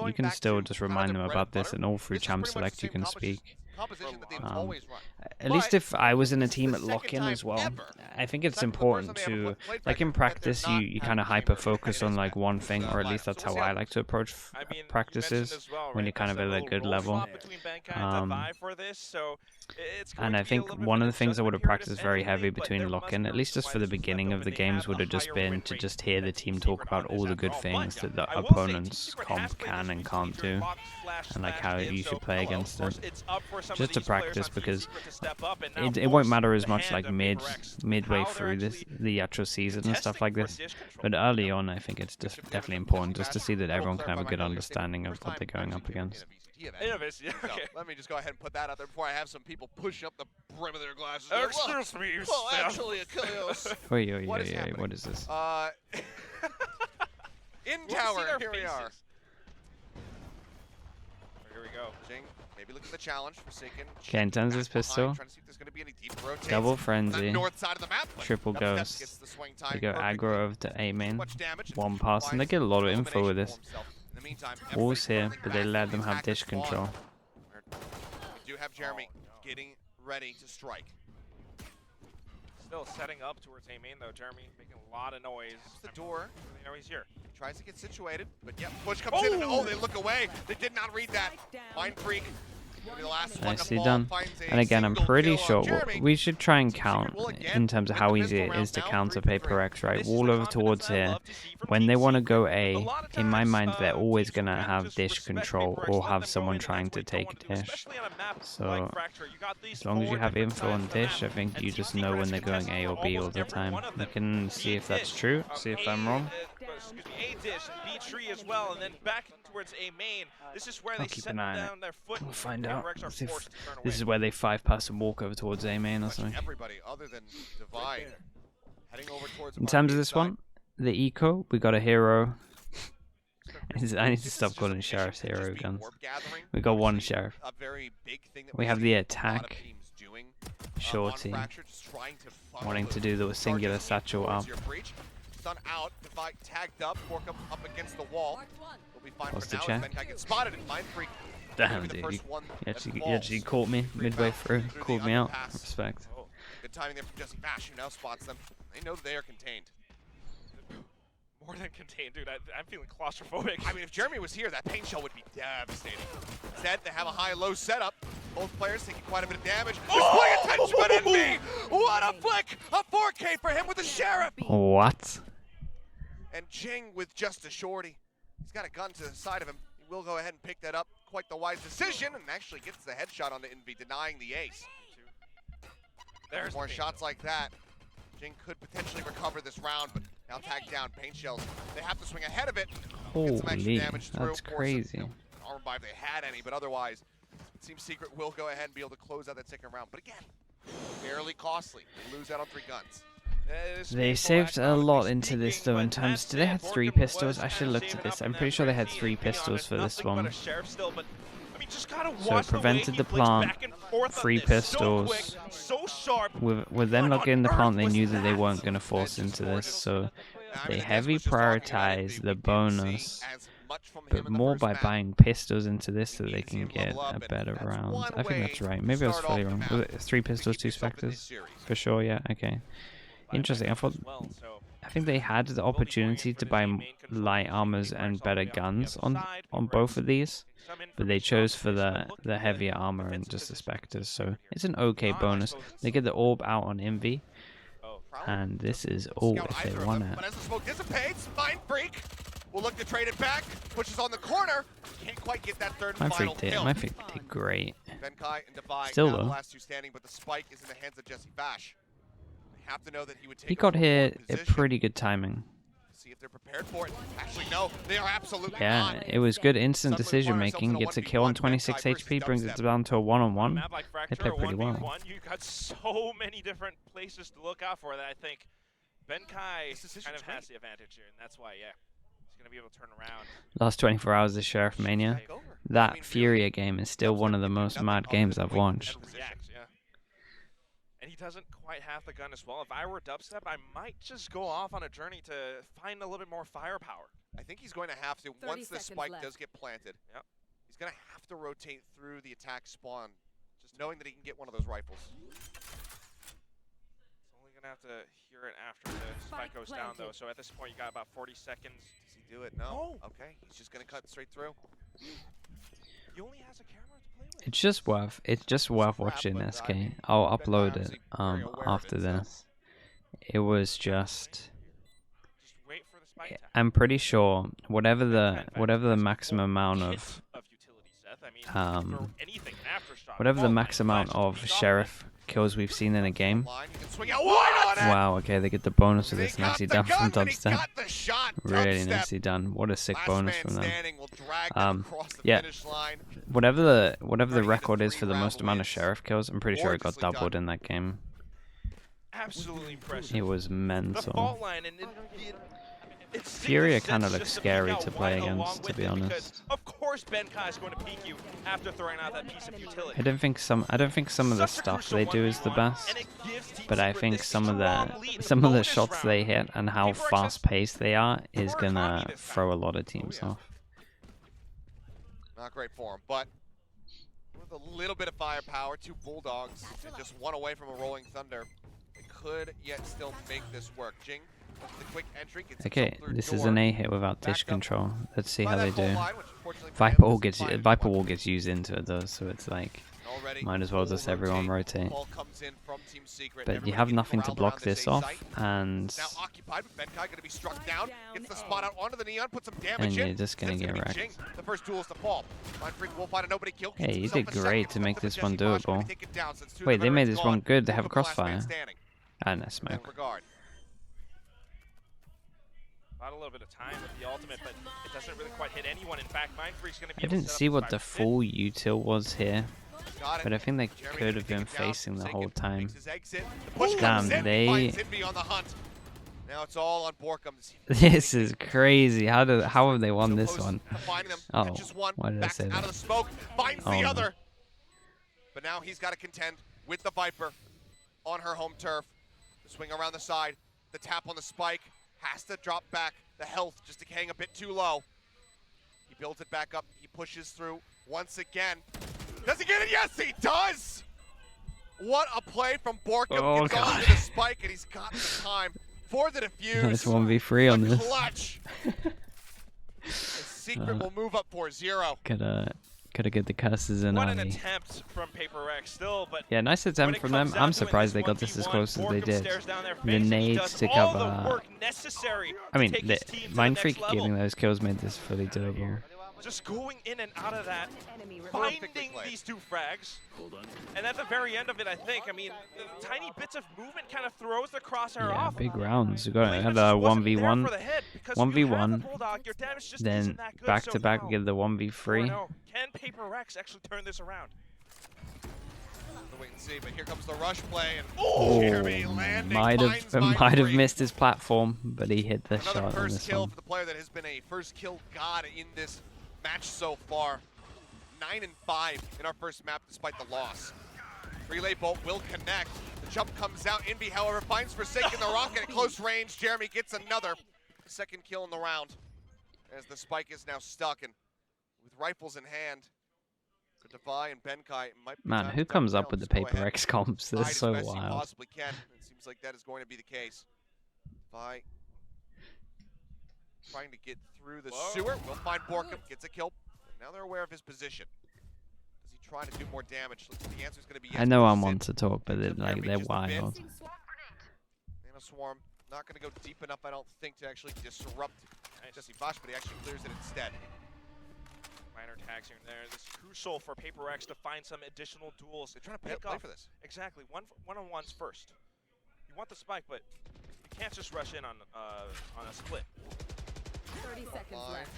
you can still just remind them about this, and all through Champ Select you can speak. At least if I was in a team at lock-in as well, I think it's important to, like in practice, you kind of hyper-focus on like one thing, or at least that's how I like to approach practices when you're kind of at a good level. And I think one of the things I would have practiced very heavy between lock-in, at least just for the beginning of the games, would have just been to just hear the team talk about all the good things that the opponent's comp can and can't do, and like how you should play against it. Just to practice, because it won't matter as much like midway through the actual season and stuff like this, but early on I think it's just definitely important just to see that everyone can have a good understanding of what they're going up against. Okay. Let me just go ahead and put that out there before I have some people push up the brim of their glasses. Excuse me, you well, actually, Achilles. Wait, what is this? In tower, here we are. Here we go. Jing, maybe look at the challenge. Forsaken. Okay, turns his pistol. Double frenzy. Triple ghost. They go aggro over to A main. One pass, and they get a lot of info with this. Walls here, but they let them have dish control. We do have Jeremy getting ready to strike. Still setting up towards A main though. Jeremy making a lot of noise. The door. They know he's here. He tries to get situated, but yeah, push comes in and they look away. They did not read that. Mind Freak. Nicely done. And again, I'm pretty sure we should try and count in terms of how easy it is to counter PRX, right? Wall over towards here. When they want to go A, in my mind, they're always going to have dish control or have someone trying to take dish. So as long as you have info on dish, I think you just know when they're going A or B all the time. You can see if that's true, see if I'm wrong. A dish and B tree as well, and then back towards A main. This is where they set down their foot. We'll find out. See if this is where they 5-pass and walk over towards A main or something. Everybody other than Divide heading over towards in terms of this one, the eco, we got a hero. I need to stop calling sheriffs hero guns. We got one sheriff. We have the attack. Shorty wanting to do the singular satchel up. Stun out, Divide tagged up, Pork up against the wall. Will be fine What's for the now. check? Benkai gets spotted and Mind Freak. Damn, dude, you actually caught me midway through, called me out. Respect. Good timing there from Jesse Bash, who now spots them. They know they are contained. More than contained, dude. I'm feeling claustrophobic. I mean, if Jeremy was here, that paint shell would be devastating. Instead, they have a high-low setup. Both players taking quite a bit of damage. Oh! Attention with Envy! What a flick! A 4K for him with the Sheriff! What? And Jing with just a shorty. He's got a gun to the side of him. He will go ahead and pick that up. Quite the wise decision, and actually gets the headshot onto Envy, denying the ace. There's more shots like that. Jing could potentially recover this round, but now tagged down. Paint shells. They have to swing ahead of it. Holy, that's crazy. Armor buy if they had any, but otherwise, it seems Secret will go ahead and be able to close out that second round. But again, fairly costly. They lose out on 3 guns. They saved a lot into this though in terms. Did they have 3 pistols? I should have looked at this. I'm pretty sure they had 3 pistols for this one. So it prevented the plant, 3 pistols. With them not getting the plant, they knew that they weren't going to force into this. So they heavy prioritize the bonus, but more by buying pistols into this so they can get a better round. I think that's right. Maybe I was fully wrong. Was it 3 pistols, 2 specters? For sure, yeah, okay. Interesting. I think they had the opportunity to buy light armors and better guns on both of these, but they chose for the heavier armor and just the specters. So it's an okay bonus. They get the orb out on Envy, and this is all if they want it. But as the smoke dissipates, Mind Freak will look to trade it back. Pushes on the corner. Can't quite get that third and final kill. My Freak did great. Benkai and Divide Still now though. the last 2 standing, but the spike is in the hands of Jesse Bash. Have to know that he would take He got here at pretty good timing. See if they're prepared for it. Actually, no, they are absolutely yeah, not. It was good instant decision making. Gets a kill on 26 HP, brings it down to a 1-on-1. They play pretty well. You got so many different places to look out for that I think Benkai kind of has the advantage here, and that's why, yeah, he's going to be able to turn around. Last 24 hours of Sheriff Mania. That Furia game is still one of the most mad games I've watched. And he doesn't quite have the gun as well. If I were Dubstep, I might just go off on a journey to find a little bit more firepower. I think he's going to have to, once the spike does get planted, Yep. he's going to have to rotate through the attack spawn, just knowing that he can get one of those rifles. He's only going to have to hear it after the spike goes down, though. So at this point, you got about 40 seconds. Does he do it? No. Okay, he's just going to cut straight through. He only has a camera to play with. It's just worth watching, SK. I'll upload it after this. It was just Wait for the spike tap. I'm pretty sure whatever the maximum amount of whatever the max amount of sheriff kills we've seen in a game. Wow, okay, they get the bonus for this. Nicely done from Dubstep. Really nicely done. What a sick bonus from them. Yeah, whatever the record is for the most amount of sheriff kills, I'm pretty sure it got doubled in that game. Absolutely impressive. It was The mental. fault line and Furia kind of looks scary to play against, to be honest. Because of course Benkai is going to peek you after throwing out that piece of utility. I don't think some of the stuff they do is the best, but I think some of the shots they hit and how fast paced they are is gonna throw a lot of teams off. Not great for him, but with a little bit of firepower, 2 Bulldogs and just 1 away from a Rolling Thunder, they could yet still make this work. Jing, the quick entry gets Okay, this is an A hit without dish control. Let's see how they do. Viper Viper wall gets used into it though, so it's like might as well just everyone rotate. But you have nothing to block this off, and you're just gonna get wrecked. Hey, you did great to make this one doable. Wait, they made this one good. They have a crossfire. And a smoke. About a little bit of time with the ultimate, but it doesn't really quite hit anyone. In fact, Mindfreak's going to be I didn't see what the full util was here, but I think they could have been facing the whole time. Damn, they... Now it's all on Borkum. This is crazy. How have they won this one? Oh, why did I say that? Out of the smoke, finds the other. But now he's got to contend with the Viper on her home turf. The swing around the side, the tap on the spike. Has to drop back the health just to hang a bit too low. He builds it back up. He pushes through once again. Does he get it? Yes, he does! What a play from Borkum. Oh, gets God. onto the spike, and he's got the time for the defuse. Nice 1v3 on this. Clutch. The secret will move up 4-0. Gotta get the curses in What an early. attempt from PRX still, but Yeah, nice attempt from them. I'm surprised they got this as close as they did. The nades to cover. I mean, Mindfreak giving those kills made this fully doable. Just going in and out of that, finding these 2 frags, and at the very end of it, I think, I mean, tiny bits of movement kind of throws the crosshair Yeah, off. big rounds. We had a 1v1, 1v1, then back to back we get the 1v3. Can PRX actually turn this around? Wait and see, but here comes the rush play, and Oh, might have missed his platform, but he hit the shot on another this first kill one. for the player that has been a first kill god in this match so far. 9 and 5 in our first map despite the loss. Relay bolt will connect. The jump comes out. Envy, however, finds Forsaken the rocket at close range. Jeremy gets another second kill in the round as the spike is now stuck, and with rifles in hand, for Defy and Benkai, it might be Man, time who to comes double up with the down. Just go ahead PRX comps? They're hide as so best he wild. possibly can. It seems like that is going to be the case. Defy trying to get through the sewer. We'll find Borkum, gets a kill. And now they're aware of his position. Does he try to do more damage? Looks like the answer is going to be yes. I know I'm Sit. one to talk, but they're wild. Nano Swarm not going to go deep enough, I don't think, to actually disrupt Jesse Bosch, but he actually clears it instead. Minor tags here and there. This is crucial for PRX to find some additional duels. They're trying to play for this. Exactly. One-on-ones first. You want the spike, but you can't just rush in on a split. 30 seconds left.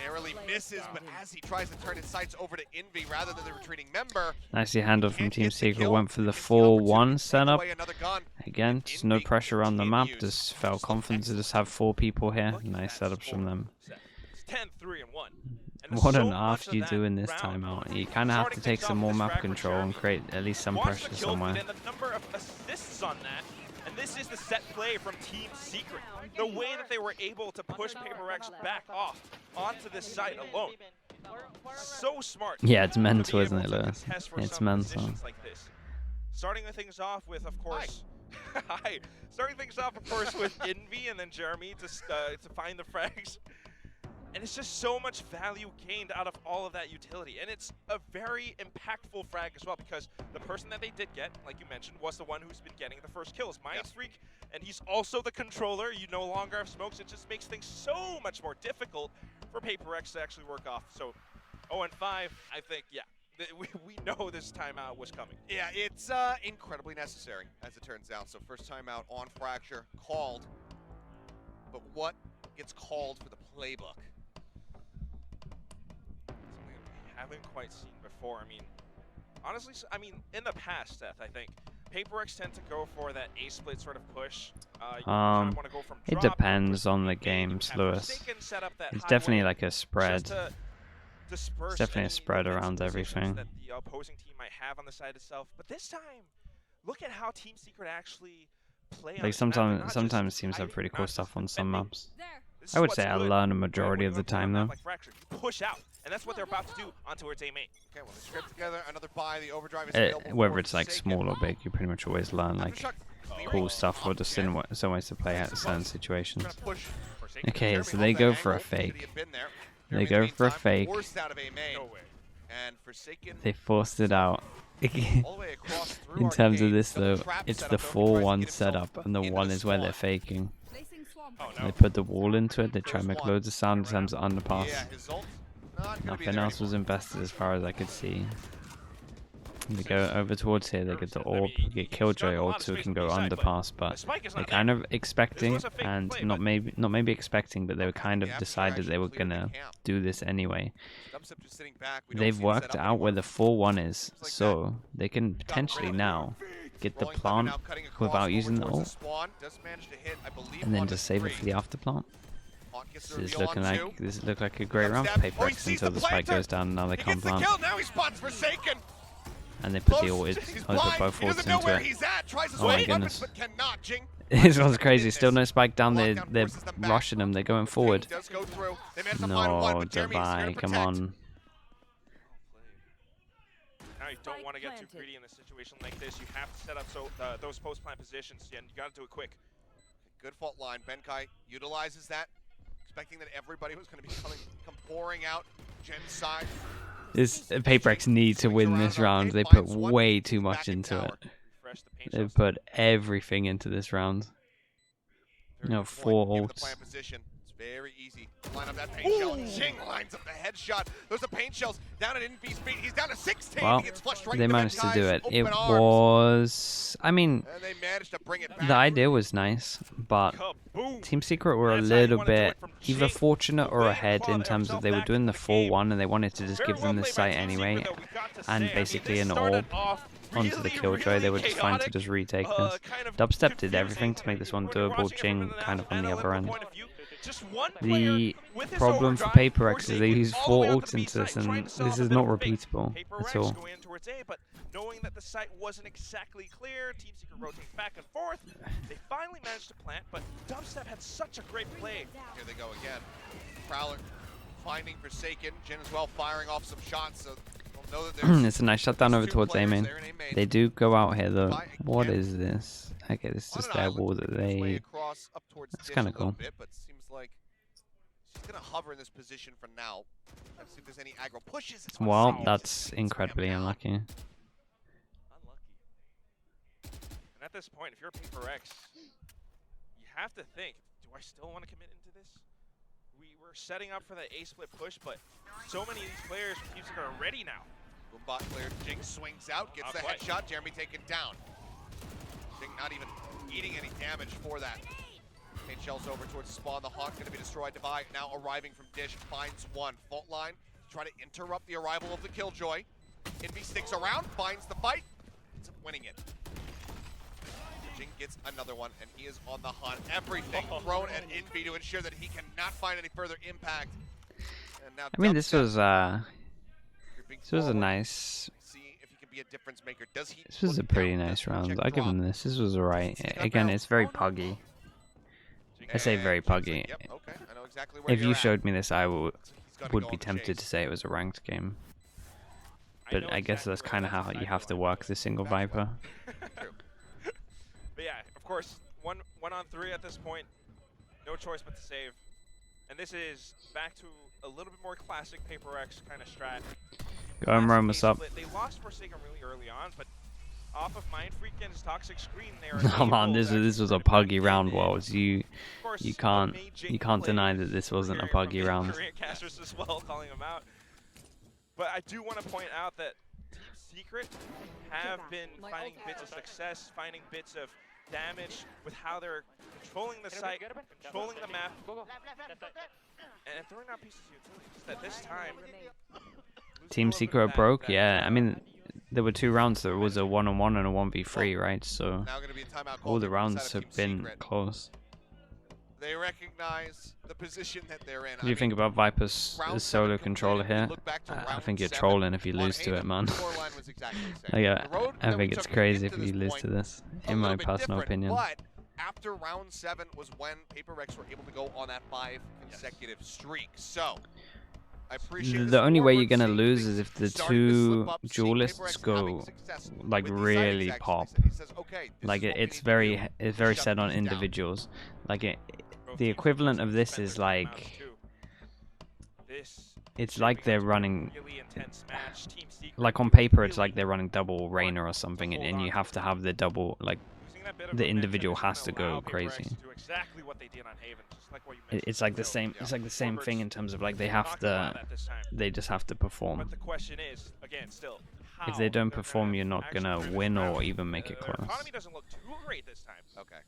Narrowly misses, but as he tries to turn his sights over to Envy rather than the retreating member. Nicely handled from Team Secret. Went for the 4-1 setup. Again, just no pressure on the map. Just felt confident to just have 4 people here. Nice setups from them. 10, 3, and 1. What on earth do you do in this timeout? You kind of have to take some more map control and create at least some pressure somewhere. And the number of assists on that, and And this is the set play from Team Secret. The way that they were able to push PRX back off onto this site alone. So smart. Yeah, it's to be mental, able isn't it, to Lewis? contest for It's some mental. positions like this. Starting things off with, of course, hi. Starting things off, of course, with Envy and then Jeremy to find the frags. And it's just so much value gained out of all of that utility. And it's a very impactful frag as well, because the person that they did get, like you mentioned, was the one who's been getting the first kills, Mindfreak, and he's also the controller. You no longer have smokes. It just makes things so much more difficult for PRX to actually work off. So 0-5, I think, yeah. We know this timeout was coming. Yeah, it's incredibly necessary, as it turns out. So first timeout on Fracture, called. But what gets called for the playbook? Something we haven't quite seen before. I mean, honestly, in the past, Seth, I think, PRX tend to go for that A-split sort of push. You kind of want to go from It drop, depends on the maybe games, have Lewis. Forsaken set up that It's high definitely way like a spread. just to disperse It's definitely a any spread around defensive positions everything. that the opposing team might have on the side itself. But this time, look at how Team Secret actually play on Like this map. They're not sometimes just teams have hiding, pretty they're cool not stuff just on some defending. maps. There. This I is would what's say I good, learn a right? majority When of you the play on a time map though. like Fracture, you push out, and that's what they're about to do on towards A main. Okay, well, they scrape together another buy. The overdrive is Whether it's like small or big, you pretty much always learn like cool stuff or just some ways to play out certain situations. Okay, so they go for a fake. They go for a fake. And Forsaken They forced it out. all the way across through In terms of Arcade. this Double though, trap it's setup, the though. He tries to 4-1 get himself setup, and the into 1 the is where they're spawn. faking. Placing swamp. Oh no. They put the wall into it, they try First and make one. loads of sound, sometimes underpass. Yeah, his ult not gonna be Nothing there else was anymore. invested as far as I could see. They go over towards here, they get the orb, get Killjoy ult so it can go underpass, but they're kind of expecting, and not maybe expecting, but they were kind of decided they were gonna do this anyway. Dubstep just sitting back. We don't They've see the worked setup out where anymore. the 4-1 is, so they can potentially now get the Rolling thunder plant now, cutting across without over using the towards ult, spawn. Does manage to hit, I believe, and then one just of save it three. for the after plant. Hawk gets the This is reveal looking on like two. looked like a great round for Dubstep. Paper Oh, he X sees until the the spike planter. goes down, and now they He can't gets the plant, kill. Now he spots Forsaken. and they put the Close. ult. He's Oh, they put blind. both He ults doesn't know into where it. he's at. Tries to Oh my swing goodness. but cannot. Jing. This one's crazy. Still no spike down. They're Lockdown forces them back. rushing them. They're going forward. Does go through. They manage to find one, No, but Jeremy is here to Devi, come protect. on. Now you don't want to get too greedy in a situation like this. You have to set up those post-plant positions, and you got to do it quick. Good fault line. Benkai utilizes that, expecting that everybody was going to be come pouring out Gen's side. This Paper X need to win this round. They put way too much into it. Refresh the paint They've shots. put everything into this round. Very No, good 4 point. Give the ults. plant position. It's very easy. Line up that paint shell. Jing lines up the headshot. Those are paint shells down at Envy's feet. He's down to 16. Well, He gets flushed right they into managed to do Benkai's it. It open arms. was... I mean, And they managed to bring it back. the idea was nice, but Kaboom! Team Secret were a That's how you little wanna do bit it from either Jing. fortunate or Way to ahead claw in terms of they were themselves doing the back into the game. 4-1 and they wanted to just Very give them well the played by site Team anyway, Secret, though, we got to and say. I mean, basically they an started orb off onto the really, Killjoy. They were really just trying to chaotic, just retake this. kind of Dubstep did everything confusing. to make this one When you're doable. watching it from Jing an kind of on the other analytical end. point of view, just one The player with his problem for overdrive Paper X is they forcing use all the 4 way onto ults the B into this, site, trying and to set this up a is bit not of a fake. repeatable Paper at X all. going in towards A, but knowing that the site wasn't exactly clear, Team Secret rotates back and forth. They finally managed to plant, but Dubstep had such a great play. Here they go again. Prowler finding Forsaken. Jin as well firing off some shots. So they'll know that there's It's a nice shutdown over two towards A players main. there in A main. They do go out here though. By What again. is this? Okay, this is On just an their island, wall that making his way they... across up towards That's Dish kinda a little cool. bit, but seems like she's gonna hover in this position for now. Let's see if there's any aggro pushes. It's Well, Forsaken. that's It's incredibly spammed down. unlucky. Unlucky. And at this point, if you're Paper X, you have to think, do I still want to commit into this? We were setting up for the A-split push, but so many of these players from Team Secret are ready now. Boombot cleared. Jing swings out, gets Not the quite. headshot. Jeremy taken down. Jing not even eating any damage for that. Paint shells over towards spawn. The Hawk going to be destroyed. Devi now arriving from Dish finds one. Fault line try to interrupt the arrival of the Killjoy. Envy sticks around, finds the fight, ends up winning it. Jing gets another one, and he is on the hunt. Everything thrown at Envy to ensure that he cannot find any further impact. And now I mean, this Dubstep was creeping a forward. nice See if he can be a difference maker? Does he? This was a look pretty down? nice Does he round. check I'll give drop? him this. This was alright. He's got Again, barrel. it's very Oh, no. puggy. I say very And Jing's like, puggy. yep, okay, I know exactly where If you're you at. showed me this, I would He's gotta go be on the tempted to chase. say it was a ranked game. know But I guess exactly that's where kind of that's how you exactly have to where I'm work going. the single Exactly. Viper. True. But yeah, of course, one on 3 at this point. No choice but to save. And this is back to a little bit more classic PRX kind of strat. Go and Last roam us game up. split, they lost Forsaken really early on, but off of Mind Freak and his toxic screen, they are Oh man, able this to was a actually bring it puggy back round, in. Walls. You Of course, you what made Jing can't play deny that this wasn't a superior from puggy the round. Korean casters as well, calling them out. But I do want to point out that Team Secret have been finding bits of success, finding bits of damage with how they're controlling the site, controlling the map, and throwing out pieces of utility. Just that this time, Team Secret broke, yeah. I mean, there were 2 rounds. There was a 1-on-1 and a 1v3, right? So Now gonna be a timeout all called the here from rounds side of have Team been Secret. close. They recognize the position that they're in. What do you think about Viper's round solo 7 controller completed. We here? look back to I round think you're 7 trolling if you on lose to it, Haven. man. The scoreline was exactly the same. Like, The road I that we think it's took to crazy get if to you this lose point, to this, a in my little bit personal different, opinion. But after round 7 was when PRX were able to go on that 5 consecutive streak. So I appreciate The only way you're forward gonna seeing lose things is if the starting to slip 2 up, seeing duelists PRX having go success like with these really side execs. pop. He says, okay, this Like is what we it's need to very do it's to very shut set on these down. individuals. Like it, both the teams equivalent have of this spent is their time like out too. This it's is like shaping they're up to be a running. really intense match. Team Secret Like on do paper, it's really like they're running double Rainer or something, and you have to have the double like Losing that bit of the momentum individual is gonna has to allow go PRX crazy. to do exactly what they did on Haven, just like what you mentioned. It's like the So, same. It's like the same thing in terms of like they have not gonna allow to. that this time. They just have to perform. But the question is, again, still, how If they don't they're perform, gonna you're not actually gonna win this win round. or even make it Their close. economy doesn't look too great this time. Okay.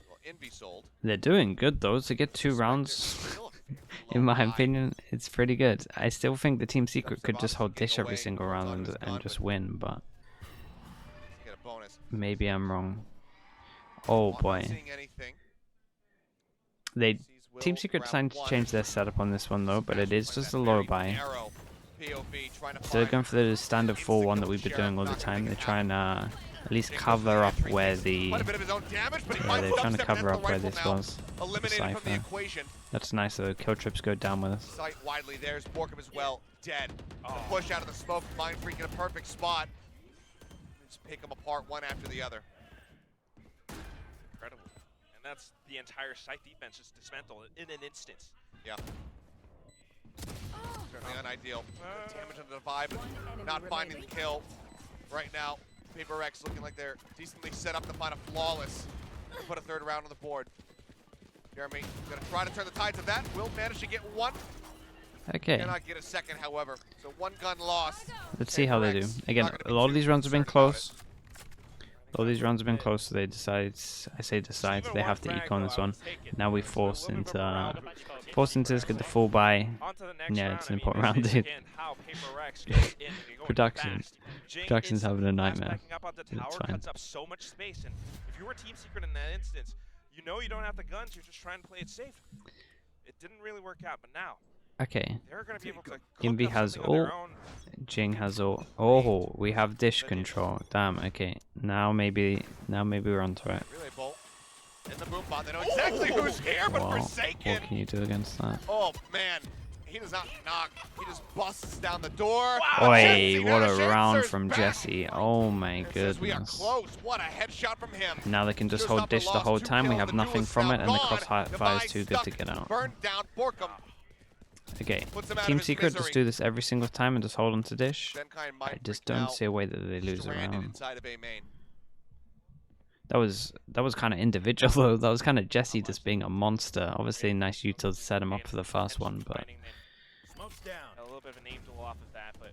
Well, Envy sold. They're doing good though. To get 2 rounds, Still in my low high. opinion, it's pretty good. I still think the Team Secret could just hold Getting dish every away, single holds round onto his gun, and just but win, but get a bonus. maybe I'm wrong. Oh I'm not boy, seeing anything. they Sees Will Team Secret grab decided to one. change their setup on this one though, but it is Finds just that a low very buy. narrow POV, trying to Instead of find going for the standard instant 4-1 that kill we've been sheriff, doing all the not gonna time, make they're it trying happen. to at least Jing goes cover for up entry, where takes the quite a bit of his own damage, but he yeah, finds they're trying to dubstep, cover and up where the this rifle now was. eliminated from the Cypher. equation. That's nice though. Kill trips go down with us. Sight widely. There's Borkham as well, dead. The Oh. push out of the smoke, Mind Freak in a perfect spot. Just pick them apart one after the other. Incredible. And that's the entire site defense just dismantled in an instant. Yeah. Certainly unideal. Good damage on the Divide, but not finding the kill. Right now, PRX looking like they're decently set up to find a flawless. Put a 3rd round on the board. Jeremy gonna try to turn the tides of that. Will manage to get one. Okay, Cannot get a second, however. So 1 gun lost. let's see how they do. PRX Again, not gonna a be lot of too these rounds have been concerned about it. close. A lot of these rounds have been close, so they decide. I say decide. They have to econ this one. Now we forced into this. Get the full buy. Yeah, it's an important round, dude. Production. Production's having a nightmare. It's fine. Cuts up so much space, and if you were Team Secret in that instance, you know you don't have the guns. You're just trying to play it safe. It didn't really work out, but now Okay, they're going to be able to. Envy has all. Jing has all. Oh, we have dish control. Damn. Okay, now maybe we're onto it. Relay bolt. In the boom bot. They know exactly who's here, but Wow. Forsaken. What can you do against that? Oh man, he does not knock. He just busts down the door. Oi, Jesse what a Nash round answers from back. Jesse. Oh my And says we are goodness. close. What a headshot from him. Now they can just Just hold up the dish the loss, whole 2 time. We kills, have the nothing duelist from now it, and the gone. crossfire Divide is too good to stuck, get out. Burned down Borkham. Okay, Puts him out Team of his Secret misery. just do this every single time and just hold on to dish. Benkai and I Mind just Freak don't now see a way that they lose a stranded round. inside of A main. That was kind of individual though. That was kind of Jesse just being a monster. Obviously, nice you to set him up for the first one, but Smoke's down. A little bit of an aim duel off of that, but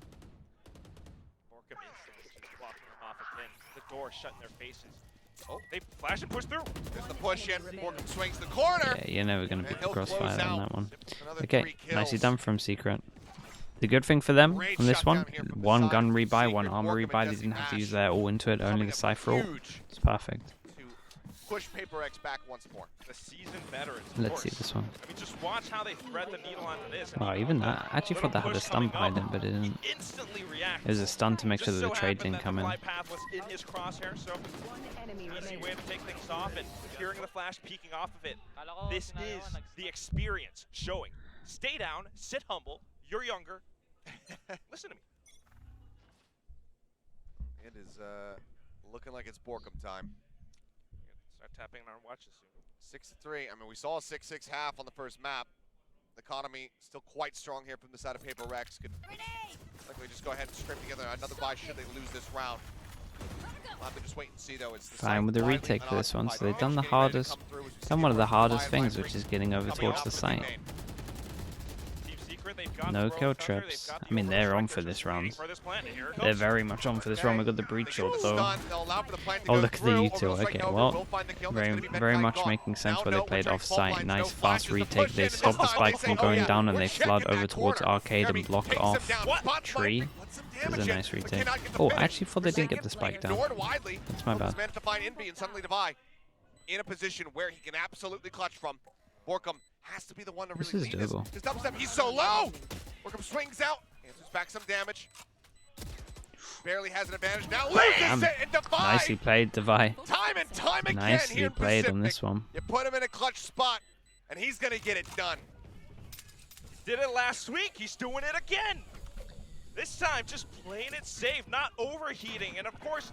Borkham instantly just blocking them off again. The door shut in their faces. Oh, they flash and push through. There's the push in. Borkham swings the corner. yeah, you're never gonna And beat the he'll close crossfire on out. that one. Another Okay, 3 kills. nicely done from Secret. The good thing for them Great on this shot one, down here from the one side gun from rebuy, one Secret, armor Borkham, and rebuy. They Jesse didn't have to Nash use their all into it, only coming the up cipher ult. huge It's perfect. to push PRX back once more. The seasoned veterans. Let's see this one. I mean, just watch how they thread the needle onto this. Wow, even that. I actually thought they had a stun behind it, but it didn't. Instantly reacts. It was a stun to make sure that the Just so trade happened didn't that come the in. fly path was in his crosshair, so One enemy easy remaining. way to take things off, and hearing the flash peeking off of it. This is the experience showing. Stay down, sit humble. You're younger. Listen to me. It is looking like it's Borkum time. Start tapping on our watches soon. 6-3. I mean, we saw a 6-6 half on the first map. The economy still quite strong here from the side of PRX. Could likely just go ahead and scrape together another buy should they lose this round. We'll have to just wait and see though. It's the Fine with the retake for this one. So they've done the hardest, done one of the hardest things, which is getting over towards the site. Team Secret, they've got No the kill Road Thunder, they've trips. got the I mean, they're on Overstrikers for this just waiting round. for this plant, and here it They're comes. very much on for this round. We got the breach shot though. Oh, Oh, look at the util. Okay, well, very much making sense where they played off-site. Nice fast retake. They stop the spike from going down and they flood over towards arcade and block off tree. This is a nice retake. Oh, I actually thought they didn't get the spike down. That's my bad. Managed to find Envy and suddenly Devi in a position where he can absolutely clutch from. Borkum has to be the one to really This is lead this. doable. His double step, he's so low! Borkum swings out, answers back some damage. Barely has an advantage, now loses it, and Devi! Nicely played, Devi. Time and time again Nicely here in played on Pacific. this one. You put him in a clutch spot, and he's gonna get it done. Did it last week, he's doing it again. This time, just playing it safe, not overheating. And of course,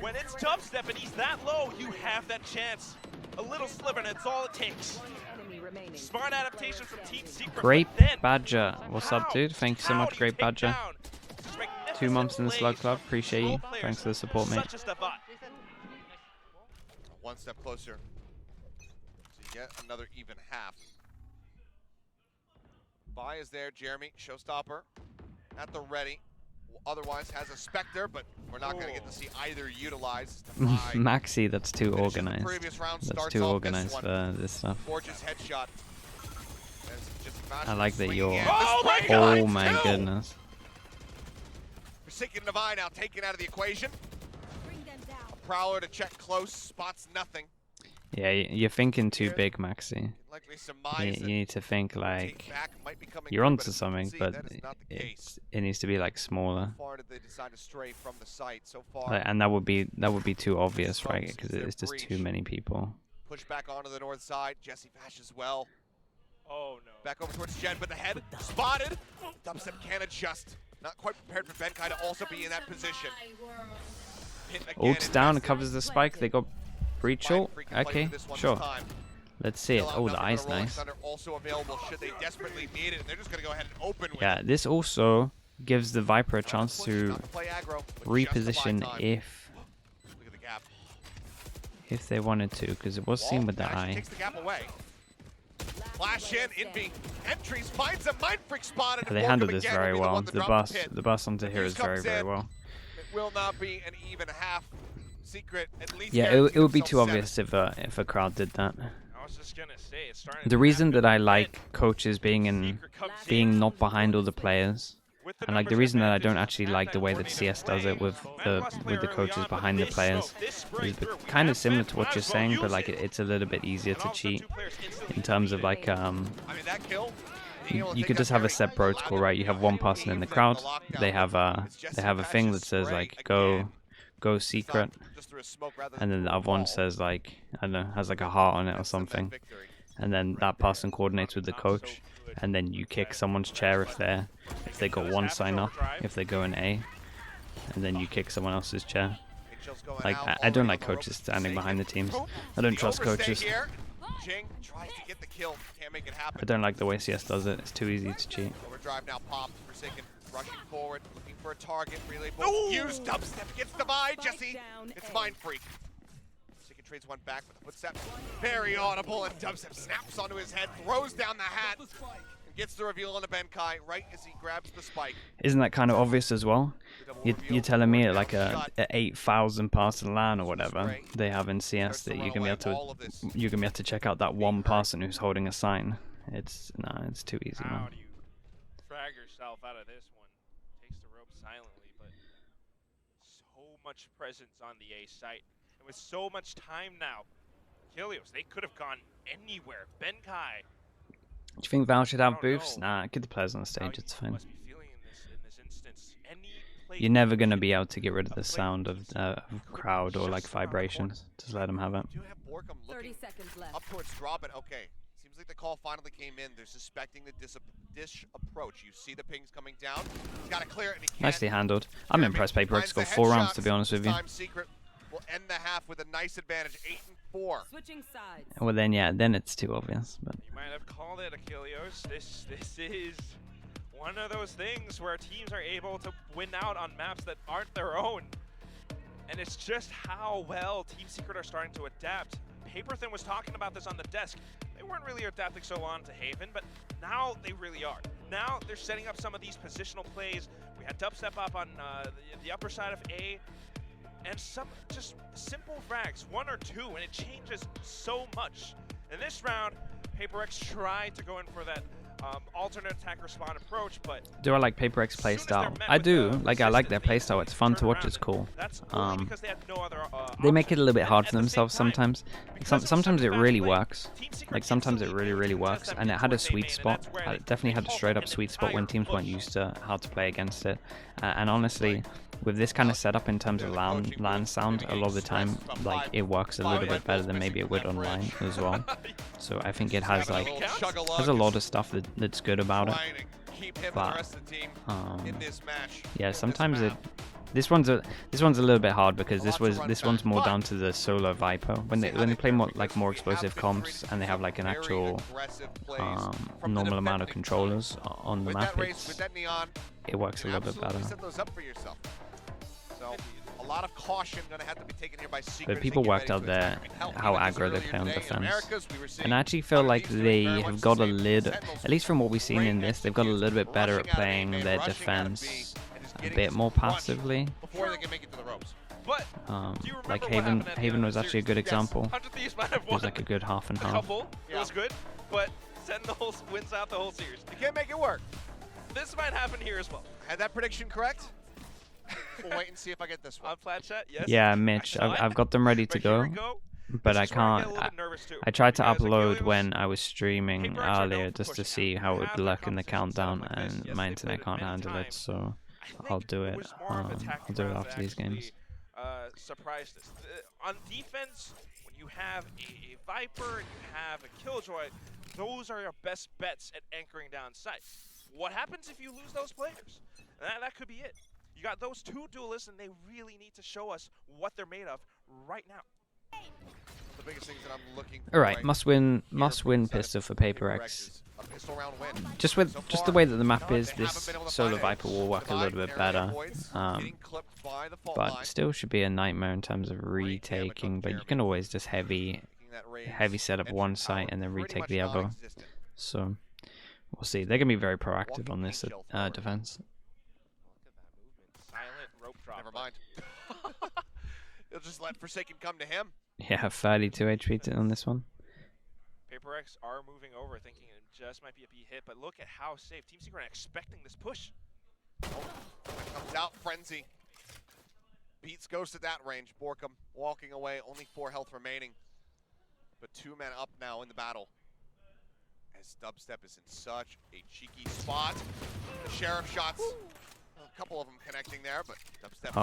when it's dubstep and he's that low, you have that chance. A little sliver, and it's all it takes. One enemy remaining. Smart adaptation from Team Secret. Great but then, Badger. What's up, dude? Thank you so how much, do you Great take Badger. down this 2 magnificent months in the Slug blaze Club. of Appreciate role you. players Thanks for the support, mate. such as Devi? One step closer to yet another even half. Vi is there, Jeremy, showstopper at the ready. Otherwise has a Spectre, but we're not going to get to see either utilized. Maxi, that's too Finishes the organized. previous round, That's starts too off organized this for this stuff. Gorgeous headshot. I like that swinging you're. in. Oh The my spray God, Oh line, my too! goodness. Forsaken Devi now taken out of the equation. Bring them down. Prowler to check close, spots nothing. Yeah, you're thinking too big, Maxi. Likely surmise You need to think that like take back might be coming you're through, onto but as you something, can see, but that is not the case. it needs to be like smaller. How far did they decide to stray from the site so far? Like, and that would be too obvious, right? Because it's just too many people. Push back onto the north side. Jesse Vash as well. Oh no. Back over towards Jen, but the head spotted. Dubstep can adjust. Not quite prepared for Benkai to also be in that position. Hit again Ults and down, missed. covers the spike. They got breach Fine ult. Freak can play Okay, for this one sure. this time. Let's see it. Still out Oh, the nothing eye's but a Rolling nice. Thunder also available should they desperately need it, and they're just going to go ahead and open with Yeah, it. this also gives the Viper a chance Push, to not play aggro, but reposition justify time. Look at the gap. if they wanted to, because it was seen with the Actually eye. takes the gap away. Flash in, Envy entries, finds a Mind Freak spotted. They handled this very well. The bus onto here is very, very well. It will not be an even half. Secret, at least. Yeah, it would be too obvious if a crowd did that. I was just gonna say, it's starting The to reason happen that I a bit. like coaches being Secret comes in being not behind all the players, with the and like the numbers reason that I advantage don't actually and like that the way that coordinated CS does it play. with Man plus player the early coaches on, but behind the this players smoke, this spray is through, we kind have of similar it, to what might you're as well saying, use but like it. it's a little bit easier And to all of a sudden, cheat two players instantly in terms of need like I mean, that kill. you could just have a set protocol, right? You have one person in the crowd. They have a thing that says like go secret, and then the other one says like I don't know, has like a heart on it or something, and then that person coordinates with the coach, and then you kick someone's chair if they got one sign up, if they go in A, and then you kick someone else's chair. Like I don't like coaches standing behind the teams. I don't trust coaches. Jing tries to get the kill, can't make it happen. I don't like the way CS does it. It's too easy to cheat. Overdrive now popped. Forsaken rushing forward, looking for a target. Relay bolt. Use dubstep gets divide. Jesse, it's Mind Freak. Forsaken trades one back with a footstep. Very audible, and dubstep snaps onto his head, throws down the hat, and gets the reveal on the Benkai right as he grabs the spike. Isn't that kind of obvious as well? You're telling me like a 8,000 person LAN or whatever they have in CS that you're gonna be able to check out that one person who's holding a sign. It's too easy, How man. do you drag yourself out of this one? Takes the rope silently, but so much presence on the A site. And with so much time now Achilles, they could have gone anywhere. Benkai. Do you think Val should I have don't boosts? know Nah, get the players on how stage, you it's fine. must be feeling in this instance. Any play You're never can going to hit be able to get rid of a the play sound of crowd or like just around the corner. vibrations. Just let them have it. Do have Borkum 30 looking seconds left. up towards drop it. Okay. Seems like the call finally came in. They're suspecting the dish approach. You see the pings coming down. He's got to clear it and he can't. Nicely handled. I'm impressed PRX Finds got the 4 rounds, headshots. to be honest with you. This time Secret will end the half with a nice advantage, 8-4. Switching sides. Well then, yeah, then it's too obvious. But You might have called it, Achilles. This is one of those things where teams are able to win out on maps that aren't their own. And it's just how well Team Secret are starting to adapt. Paperthin was talking about this on the desk. They weren't really adapting so long to Haven, but now they really are. Now they're setting up some of these positional plays. We had dubstep up on the upper side of A, and some just simple frags, 1 or 2, and it changes so much. In this round, PRX tried to go in for that alternate attacker spawn approach, but do I like PRX playstyle? I do. Like, I like their playstyle. It's fun to watch. It's cool. that's only because they had no other They make it a little bit option. hard And for at the same themselves time, sometimes. because it was Sometimes such it a fast really play, works. Team Secret Like sometimes it instantly really could works, contest and that it had a mid-court sweet Haven, spot. and that's where It they definitely had a pulled straight up an sweet spot when entire teams weren't push. used to how to play against it. And honestly, with this kind of setup in terms of LAN sound, a lot of the time, like it works a little bit better than maybe it would online as well. So I think it has like a lot of stuff that's good about it. Keep him and the But rest of the team in this match. yeah, sometimes this one's a little bit hard because this one's more down to the solo Viper when they play more explosive comps and they have like an actual normal amount of controllers on the map. It works a little bit better. Set those up for yourself. So a lot of caution going to have to be taken here by Secret. But people worked out there how aggro they play on defense. And I actually feel like they have got at least from what we've seen in this, they've got a little bit better at playing their defense a bit more passively. Before they can make it to the ropes. But do you Like remember what happened at the Haven end was of the actually a good series? example. 100 Thieves might have It won was like a good half and a half. couple. It was good, but Sentinels wins out the whole series. You can't make it work. This might happen here as well. Had that prediction correct? We'll wait and see if I get this one. On flat chat, yes. Yeah, Mitch, I've got them ready to But here we go. go. But This I is where I get can't. a little bit nervous too, I tried to because upload Achilles, when I was streaming PRX are earlier known for just to pushing see out. how We it have would that look in the conversation countdown, like this. and Yes, my they internet played can't many handle it, times. so I I'll think do it. was more of a tactical I'll do it round after that these games. actually, surprised us. On defense, when you have a Viper and you have a Killjoy, those are your best bets at anchoring down sites. What happens if you lose those players? That could be it. You got those 2 duelists, and they really need to show us what they're made of right now. The biggest things that I'm looking for. All right, right must win here pistol for PRX PRX. is a pistol round win. Just So the far, way that the map is, they haven't this been able to solo find Viper will work a Divide little bit area better. avoids, getting clipped by the fault But line, still should be a nightmare in terms of Great damage on retaking. But you Jeremy. can always just making that rage heavy set up engine one power site and then pretty retake much the other. non-existent. So we'll see. They're gonna be very proactive Walking on this pink shell forward. defense. Look at that movement. Silent rope drop. Never mind. He'll just let Forsaken come to him. Yeah, 32 HP on this one. PRX are moving over, thinking it just might be a B hit, but look at how safe. Team Secret are expecting this push. Comes out Frenzy. Beats Ghost at that range. Borkum walking away, only 4 health remaining. But 2 men up now in the battle. As Dubstep is in such a cheeky spot. The Sheriff shots, a couple of them connecting there, but Dubstep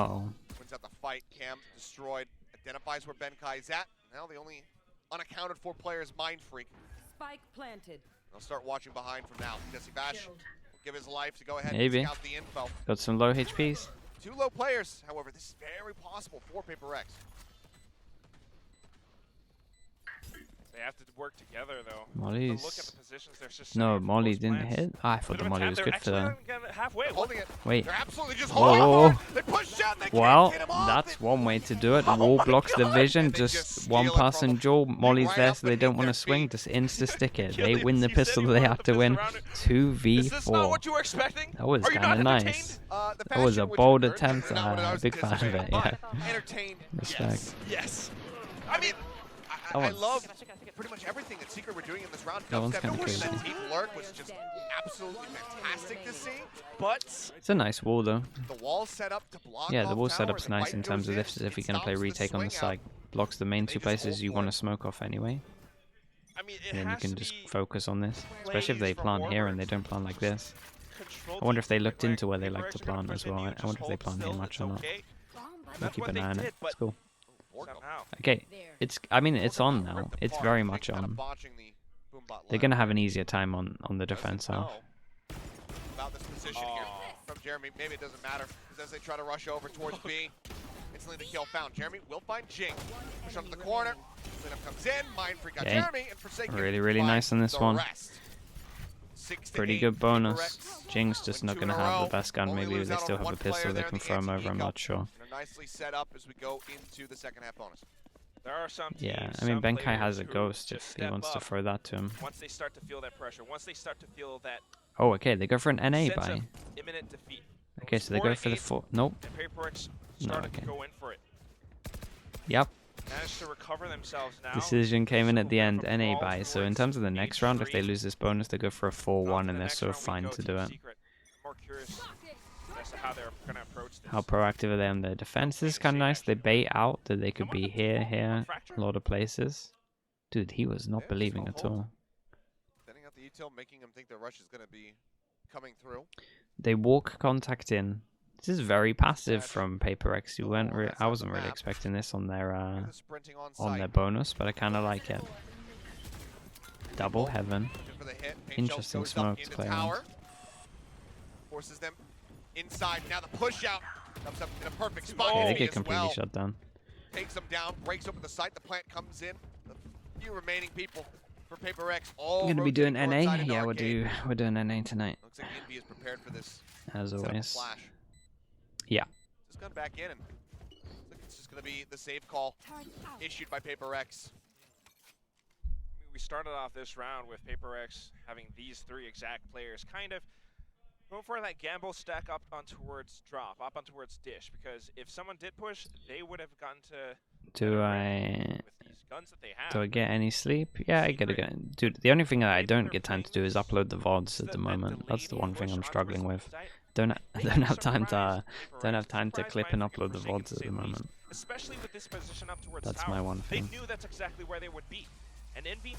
wins out the fight. Cam destroyed, identifies where Benkai is at. Now the only unaccounted for player is Mind Freak. Spike planted. They'll start watching behind from now. Jesse Bash will give his life to go ahead Maybe. and scout the info. Got some low HPs. 2 low players, however, this is very possible for PRX. They have to work together, though. Molly's. Look at the positions. There's just No, so many Molly close didn't plants. hit. I thought the Could've Molly attacked. was They're good for actually them. not even getting halfway. Holding it. Wait. They're absolutely just Whoa. holding on. They push out. They Well, can't get him off. that's one way to do it. Wall blocks the vision. And they Just just one steal it pass from and them. duel. Molly's Right there, up so they don't beneath want their to swing. feet. Just insta stick it. They Achilles, win the you said pistol. you They wanted have the to pistol win. around it. 2v4. Is this not what you were expecting? That was Are you kind not of entertained? nice. The That was a fashion which bold occurred, attempt. not what I was Big fan of it. anticipating, Yeah. but entertained. Yes. Yes. I mean, That I one's- love pretty much everything that Secret were doing in this round. That one's Dubstep kinda push, crazy. that deep lurk was just absolutely fantastic to see. But It's a nice wall though. The wall set up to block Yeah, the off wall tower, setup's the nice fight in terms goes of in, if it you're gonna play stops the retake on the swing out, side, blocks the main and they two just places hold you for want to it. smoke off anyway. I mean, it And then you has can to just be focus on this, especially if they plays plant from here and they Warbird. don't plant like this. Control I wonder if they team, looked right? into where they PRX like to are gonna plant push as well. in, you I wonder if just they hold plant here still, much it's or not. okay. We'll That's keep what an they eye on did, it. but It's cool. somehow. Okay, I mean, it's on now. It's very much on. They're gonna have an easier time on the defense half. About this position here from Jeremy. Maybe it doesn't matter, because as they try to rush over towards B, instantly the kill found. Jeremy will find Jing. Push onto the corner. Cleanup comes in. Mind Freak got Okay. Jeremy, and Forsaken Really finds nice on this the one. rest. 6 to Pretty 8, good bonus. PRX Jing's just win not 2 gonna in a have row. the best gun. Only Maybe lose they out still on have one a pistol player they there can in the throw him over. I'm anti-eco. not sure. And are nicely set up as we go into the second half bonus. There are some Yeah, teams, I mean, some Benkai players has a who ghost just if he step wants to up throw that to him. once they start to feel that pressure, once they start to feel that Oh, okay, they go for an NA sense buy. of imminent defeat. Okay, so they go for the 4. Nope. And PRX No, started okay. to go in for it. Yep. Managed to recover themselves now. Decision came in at the end, Circle bit of a NA brawl buy. So in towards terms of the next round, if they H3. lose this bonus, they go for a On 4-1 to and the they're next sort of round we fine go, to Team do it. Secret. More curious as to how they're gonna approach this. How proactive are they on their defense? This is kind of nice. They bait out that they could be here, a lot of places. Dude, he was not Yeah, believing just at hold. all. Sending out the util, making him think the rush is going to be coming through. They walk contact in. This is very passive from PRX. I wasn't really expecting this on their The sprinting on on their site. bonus, but I kind of like it. Double heaven. Looking for the hit. Paint Interesting Shell goes up smoke to into play on. tower. Forces them inside. Now the push out comes up in a perfect spot. Okay, they Envy get as completely well. shut down. Takes them down, breaks open the site. The plant comes in. The few remaining people for PRX all I'm gonna be doing rotating NA. north side into Yeah, arcade. we're doing NA tonight, Looks like Envy is prepared for this. as Set up a always. flash. Yeah. Just gun back in, and looks like it's just going to be the save call issued by PRX. I mean, we started off this round with PRX having these 3 exact players kind of going for that gamble stack up on towards drop, up on towards dish, because if someone did push, they would have gotten to Do I with these guns that they have. do I get any sleep? Yeah, I gotta get. Dude, the only thing that I don't get time to do is upload the VODs at the moment. That's the one thing I'm struggling with. I don't have time to clip and upload the VODs at the moment. Especially with this position up towards That's tower. my one They thing. knew that's exactly where they would be. And Envy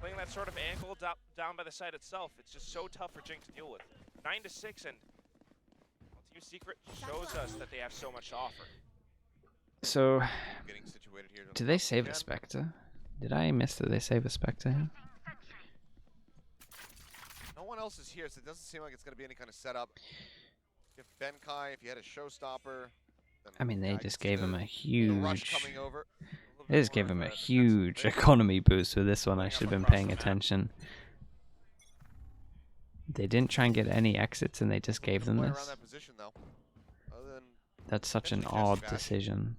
playing that sort of angle down by the side itself, it's just so tough for Jing to deal with. 9 to 6, and well, Team Secret shows us that they have so much to offer. So, Getting situated here to did the they top save a again. Spectre? Did I miss that they save a Spectre here? No one else is here, so it doesn't seem like it's going to be any kind of setup. If Benkai, if you had a showstopper. then, I mean, they yeah, just can see gave him a the rush huge. coming over. They just gave him a huge economy boost with this one. I should have been paying attention. They didn't try and get any exits, and they just gave them Point around this. that position, though. Other than That's such an potentially Jesse odd Bash. decision.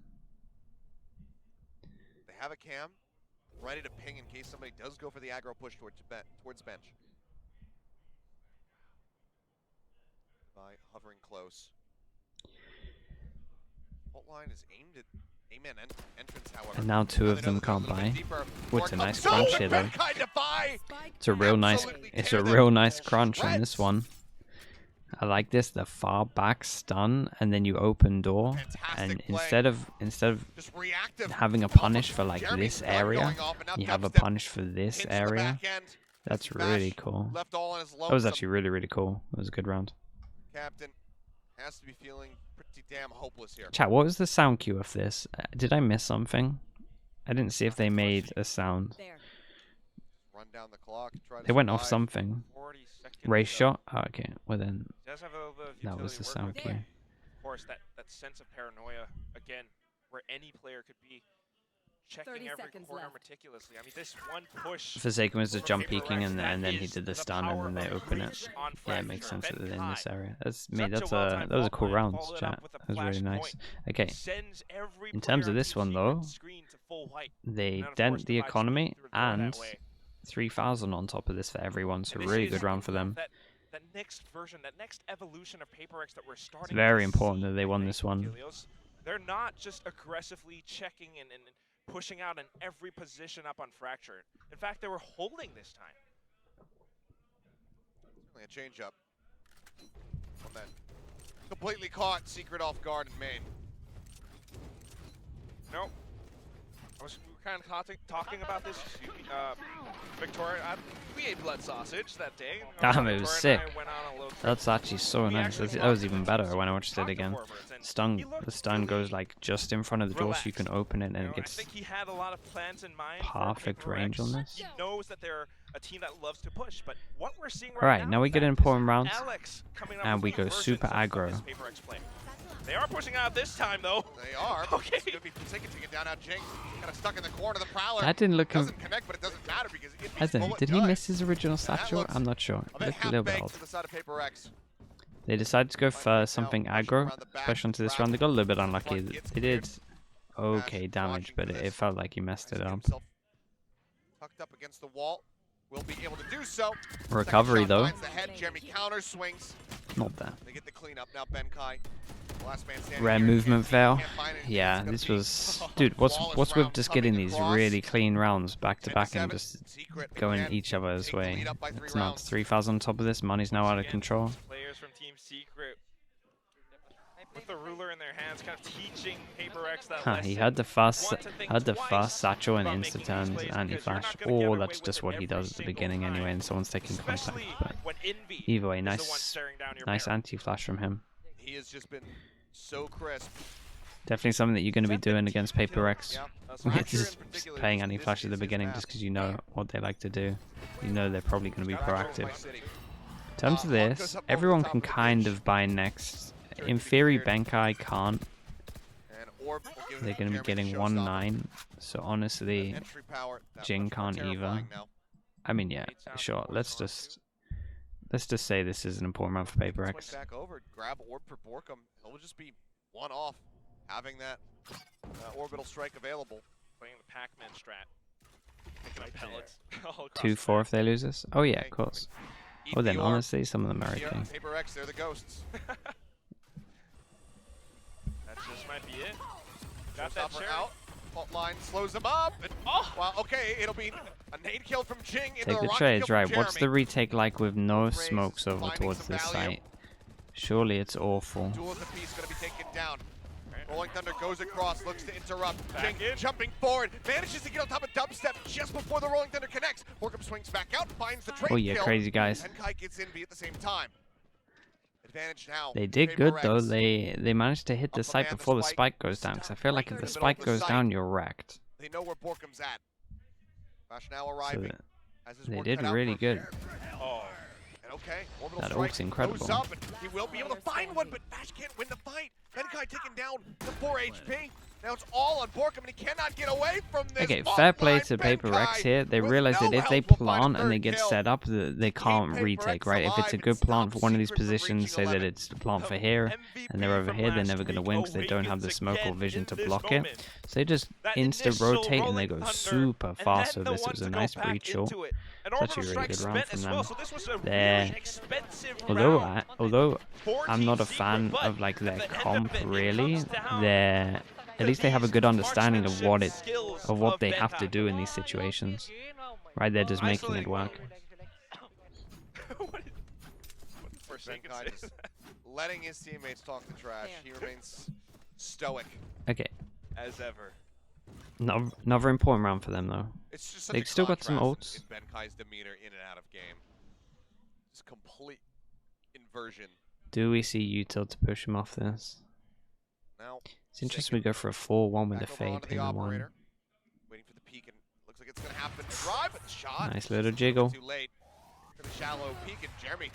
They have a cam ready to ping in case somebody does go for the aggro push towards bench. By hovering close. Fault line is aimed at Amen entrance, however. And now 2 Now of they them know they're can't a little bit buy. deeper. Oh, More it's a comes nice up, crunch and here, though. Benkai defy! It's a real nice. Absolutely It's tear a them real nice to crunch on this shreds. one. I like this. The far back stun, and then you open door, Fantastic and play. instead of Just reactive. having a off of punish for like Jeremy's this gun area, going off, and now you have a Dubstep punish for this hits the area. back end. That's Bash really cool. Left all on his That was lonesome. actually really cool. It was a good round. Captain has to be feeling pretty damn hopeless here. Chat, what was the sound cue of this? Did I miss something? I didn't see if they made a sound. There. Run down the clock. Try to They went off survive. something. 40 seconds. Race so shot? Oh, okay, well then, does have a little bit of that was utility the work sound with, cue. Of course, that sense of paranoia, again, where any player could be checking 30 every seconds corner left. meticulously. I mean, this one push. Forsaken was just from jump PRX, peeking, and that then he is did the the stun, power and then they of open it. reach on Yeah, it makes Fracture. sense that they're in this Benkai, area. That's such me. a That's well-timed that was a ball cool plan, round, followed it chat. up with a That was really flash nice. point. Okay, Sends every in terms player of on this Team one Secret though, screen to full white. they And then, of course, dent the divides economy through the door that and way. 3,000 on top of this for everyone. So And this really is good round for them. That next version, that next evolution of PRX that we're starting. It's very to important see, that they I won think, this one. Helios. They're not just aggressively checking and pushing out in every position up on Fractured. In fact, they were holding this time. Only a change up. One that completely caught Secret off guard in main. No. We were kind of talking about this. Victoria, we ate blood sausage that day. Damn, it was sick. Went on a little trip. That's actually so nice. That was even better when I watched it again. The stun goes like just in front of the door, so you can open it, and it gets I think he had a lot of plans in mind. perfect range on this. He knows that they're a team that loves to push, but what we're seeing Right, now we get important rounds, Alex coming up and with we new go super versions of aggro. this PRX play. They are pushing out this time, though. They are. Okay. It's gonna be Forsaken taking down now. Jing kind of stuck in the corner of the Prowler. That didn't look. Doesn't connect, but it doesn't matter because Did he miss his original satchel? I'm not sure. A It looked a little bit old. to the side of PRX. They decided to go for something aggro, especially onto this round. They got a little bit unlucky. They did okay damage, but it felt like he messed it up. Tucked up against the wall. Will be able to do so. Recovery though. The head. Jeremy counter swings. Not bad. They get the cleanup now. Benkai. Last man standing Rare here. movement fail. Can't find it. Yeah, It's gonna this be was, dude. What's flawless with round just coming getting these across. really clean rounds back to back and 10-7. just Secret going again, each other's take the way? lead up by 3 It's not rounds. 3,000 on top of this. Money's now out of Again, control. Players from Team Secret with the ruler in their hands, kind of teaching PRX that lesson. He had the fast, Want to think twice satchel and about making insta these turns plays because anti-flash, you're not gonna get or away that's with just it what he every does at the single beginning time. anyway, and someone's taking contact. Especially But when Envy either way, is the one nice staring down your nice barrel. anti-flash from him. He has just been so crisp. Definitely something that you're going to be doing against PRX. Yeah. It's just playing anti-flash at the beginning just because you know what they like to do. You know they're probably going to be proactive. In terms of this, everyone can kind of buy next. In theory, Benkai can't. They're going to be getting 1-9. So honestly, Jing can't either. I mean, yeah, sure. Let's just say this is an important round for PRX. Back over, grab orb for Borkum. He'll just be one off, having that orbital strike available. Playing the Pac-Man strat. Picking up pellets. all across 2-4 the if they lose this. Oh yeah, of course. Well then, honestly, some of them are okay. PRX, they're the ghosts. map. That just might be it. Got that Showstopper share. out. Fault line slows him up. And, Oh! well, okay, it'll be a nade kill from Jing into Take the rocket trades, kill right? from What's the Jeremy. retake like with no Raze smokes over finding towards some this value. site? Surely it's awful. Duel of the piece gonna be taken down. Rolling Thunder goes across, looks to interrupt. Back Jing in. jumping forward, manages to get on top of Dubstep just before the Rolling Thunder connects. Borkum swings back out, finds the trade Oh yeah, kill. crazy guys. And Kai gets in B at the same time. Advantage now. They for did good PRX. though. They managed to hit the Up site command, before the the spike goes down. Because I feel like if the in the middle spike of the goes site. down, you're wrecked. They know where Borkum's at. Flash now So arriving. As his they work did cut out really for- good. Oh. And okay, orbital That strike ult's incredible. goes up, and he will be able to find one, but Vash can't win the fight. Benkai taking down the 4 HP. Now it's all on Borkum, and he cannot get away from this. Okay, fair play offline to PRX Benkai here. They with realize no that if they help will find a plant and they third get kill. set up, they can't PRX retake, right? If it's a alive good and plant for one of these stop Secret from positions, reaching say that 11. it's the plant for here, and they're over here, they're never going to win because they don't have the smoke or vision to block it. So they just insta-rotate and they go super fast, so this was a nice breach short. It's actually a really good round from them. Although I'm not a fan of like their comp really, at least they have a good understanding of what they have to do in these situations. Right, they're just making it work. Benkai just letting his teammates talk the trash. He remains stoic Okay, As ever. another important round for them though. It's just such They've a still got some contrast ults. in Benkai's demeanor in and out of game. Just complete inversion. Do we see util to push him off this? Now It's interesting we go for a 4-1 with a back over fade onto the pin in one. operator. Waiting for the peek, and looks like it's gonna happen. Drive with the shot. Nice little jiggle. Too late for the shallow peek, and Jeremy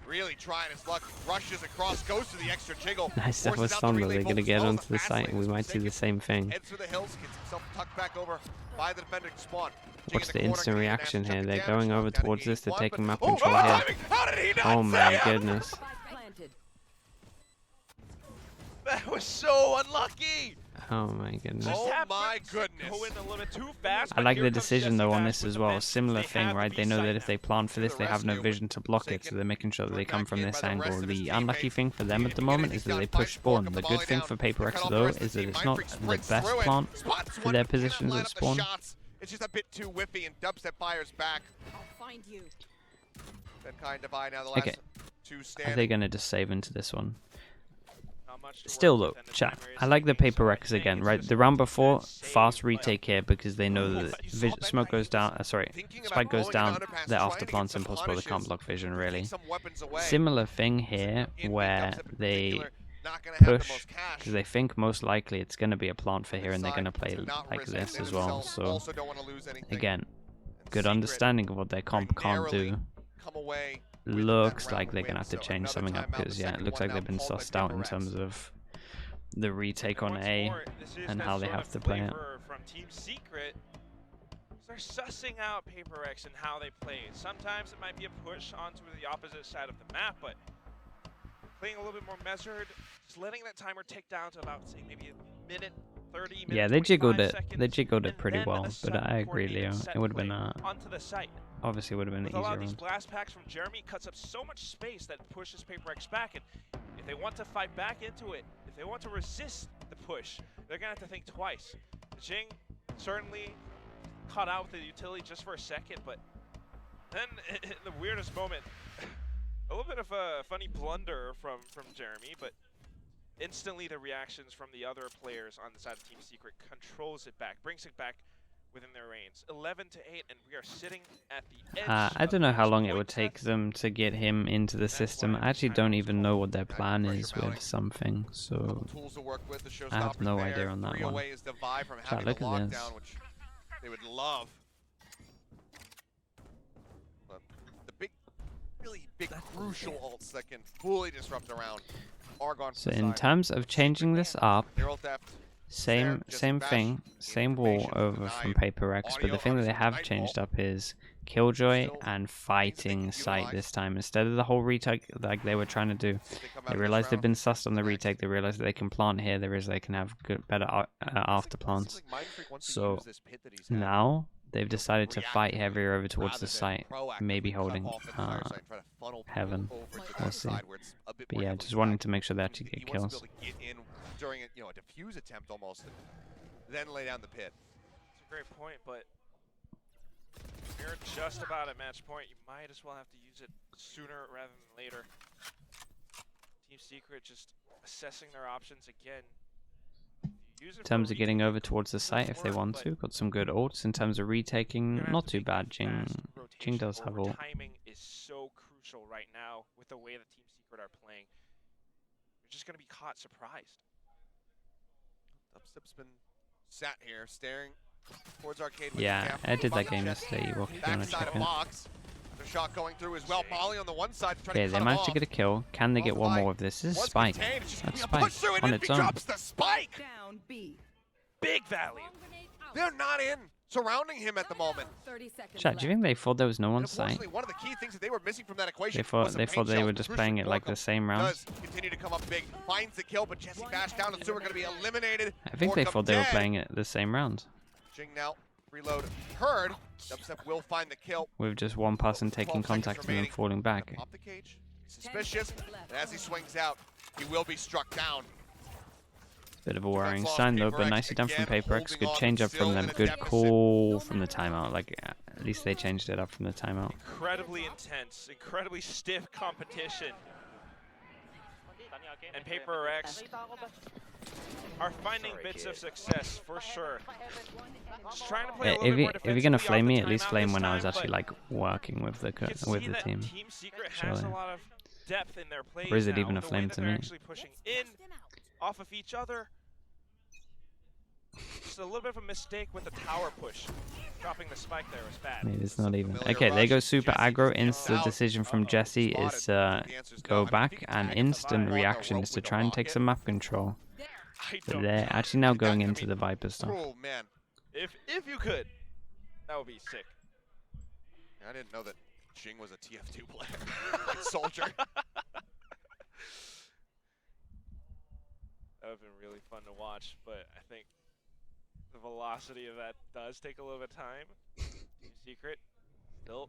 really trying his luck. Rushes across, goes to the extra jiggle. Nice stuff with forces out the Thunder. relay They're going to bolt, get as well as onto the fast site lane. and we might see the same thing. Heads for the hills, gets himself tucked back over by the defending spawn. Jing Watch in the corner, instant getting reaction nasty here. chunk They're of going damage. over Down to towards this. They're 81, taking map but- control oh, here. timing! How did he not Oh my see it? goodness. Spike planted. That was so unlucky! Oh my goodness. Oh my goodness. Going a little bit too fast, I but like here the comes decision Jesse though on back this with as the well. vengeance. Similar They thing, have to right? be They know that sight if now. they plan for this, To they the have no rescue. vision to block it, so Forsaken they're making sure that they turned come back from in this by the rest angle. of his The unlucky teammates. thing for them at the Didn't get moment anything is that done. they Finds push Bork spawn. with The the good volley thing down. for They Paper cut X off the though rest of is the that team. it's Mindfreak not the sprints best through it. plant Spots for one, their cannot positions line at up the spawn. shots. It's just a bit too whiffy, and Dubstep fires back. I'll find you. That kind of eye now. The last Okay. two Are standing. they gonna just save into this one? Not much to Still work though, with, and the chat, timer is I like the ticking, so Paper I X think again, it's right? just The a round defense before, save, fast but- retake here because they know that You saw smoke goes down, thinking spike about goes going down, into underpass, they're trying after to get plant's some impossible, they can't punishes, block vision take really. some weapons away. Similar thing here In where Dubstep in they particular, not gonna have the push most cash. because they think most likely it's going to be a plant for here and they're going to Decide play not like risk this it as well. themselves, So also don't want to lose anything. again, And good Secret understanding of what their comp can't narrowly do. come away with that Looks round like they're win. going to have to So change another something up timeout, the because yeah, it second looks one like they've now been called by sussed out in PRX. terms of the retake And on once A more, this is and that how they sort have of to play it. flavor from Team Secret. They're sussing out Paper X and how they play. Sometimes it might be a push onto the opposite side of the map, but playing a little bit more measured, just letting that timer tick down to about, say, maybe a minute 30, minute Yeah, they jiggled 25 it. seconds, They jiggled it and pretty then well, a but sudden I agree, Leo. coordinated set It would have been play onto the site. obviously would have been With an a lot easier of these round. blast packs from Jeremy cuts up so much space that pushes Paper X back, and if they want to fight back into it, if they want to resist the push, they're gonna have to think twice. Jing certainly caught out with the utility just for a second, but then in the weirdest moment, a little bit of a funny blunder from Jeremy, but instantly the reactions from the other players on the side of Team Secret controls it back, brings it back within their reins. 11-8, and we are sitting at the edge. I don't know how match long it point would take sets. them to get him into the That's system. why I actually the don't timeout was even know called. what their plan Pressure is mounting. with something, so Couple tools to work with. The I have showstoppers no there. idea on that 3 one. away is the vibe from Chat, having look the at this. lockdown, which they would love. But the big, really big, crucial ults that can fully disrupt the round are gone. So from in the side. terms of changing this up, Neural theft. same thing, same wall over from Paper X, but the thing that they have changed up is Killjoy and fighting sight this time. Instead of the whole retake like they were trying to do, they realized they've been sussed on the retake, they realized that they can plant here, they can have better after plants. So now they've decided to fight heavier over towards the site, maybe holding Heaven. We'll see. But yeah, just wanting to make sure they actually get kills. During a defuse attempt almost, and then lay down the pit. It's a great point, but if you're just about at match point, you might as well have to use it sooner rather than later. Team Secret just assessing their options again. In terms of getting over towards the site if they want to, got some good ults. In terms of retaking, not too bad. Jing does have ult. Timing is so crucial right now with the way that Team Secret are playing. You're just going to be caught surprised. Dubstep's been sat here staring towards arcade. Yeah, I did that game yesterday. You want to check it? Box. The shot going through as well. Molly on the one side. Okay, they managed to get a kill. Can they get one more with this? This is Spike. That's Spike on its own. Drops the spike. Down B. Big value. They're not in. Surrounding him at the moment. 30 seconds Chat, do you think they thought there was no one And sight? unfortunately, one of the key things that they were missing from that equation They thought they were just playing it like the same round. Does continue to come up big, finds the kill, but Jesse bashed down, and so we're going to be eliminated. I think they Orcum thought they were dead. playing it the same round. Jing now, reload, heard. Dubstep will find the kill. With just one person taking 12 seconds contact and then remaining. falling back. Pop the cage. Suspicious. And as he swings out, he will be struck down. Bit of a worrying sign though, but nicely done from Paper X. Good change up from them. Good call from the timeout. Like at least they changed it up from the timeout. Incredibly intense, incredibly stiff competition. And Paper X are finding bits of success for sure. Just trying to play a little bit more If you're gonna defensively flame off me, the at least timeout flame this when I was time, actually but like working with the you can with see the that team. Team Secret has a Surely. lot of depth in their plays Or is it now, even a the way flame that to they're me? actually pushing in off of each other. Just a little bit of a mistake with the tower push. Dropping the spike there was bad. Maybe it's not even. Familiar Okay, there rush. goes super Jesse aggro. just Instant out. decision from Jesse is Spotted. The answer's no. go I mean, back, if he can and tag it, instant walk the reaction rope is to with the try and take rocket. some map control. I But don't they're know. actually now going I into mean, the Viper stuff. Oh man, If you could, that would be sick. I didn't know that Jing was a TF2 player. Like Soldier. That would have been really fun to watch, but I think the velocity of that does take a little bit of time. Team Secret still